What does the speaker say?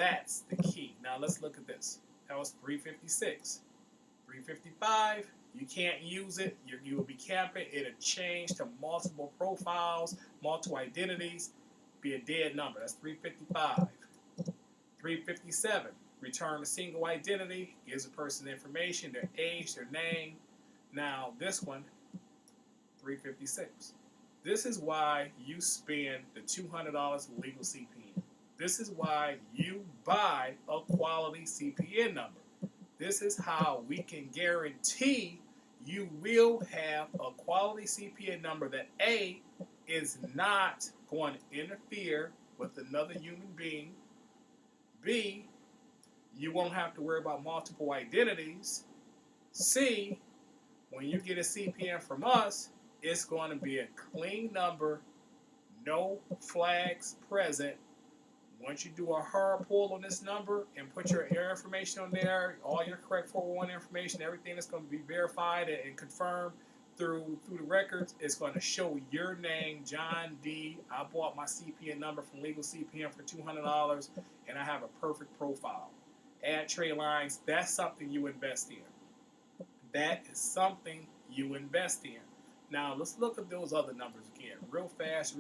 That's the key. Now let's look at this. That was 356. 355, you can't use it. You will be capping. It'll change to multiple profiles, multiple identities, be a dead number. That's 355. 357, return a single identity, gives a person information, their age, their name. Now this one, 356. This is why you spend the $200 with legal CPN. This is why you buy a quality CPN number. This is how we can guarantee you will have a quality CPN number that A, is not going to interfere with another human being. B, you won't have to worry about multiple identities. C, when you get a CPN from us, it's going to be a clean number, no flags present. Once you do a hard pull on this number and put your information on there, all your correct 401 information, everything that's going to be verified and confirmed through the records, it's going to show your name, John D. I bought my CPN number from Legal CPN for $200, and I have a perfect profile. Add trade lines, that's something you invest in. That is something you invest in. Now, let's look at those other numbers again, real fast.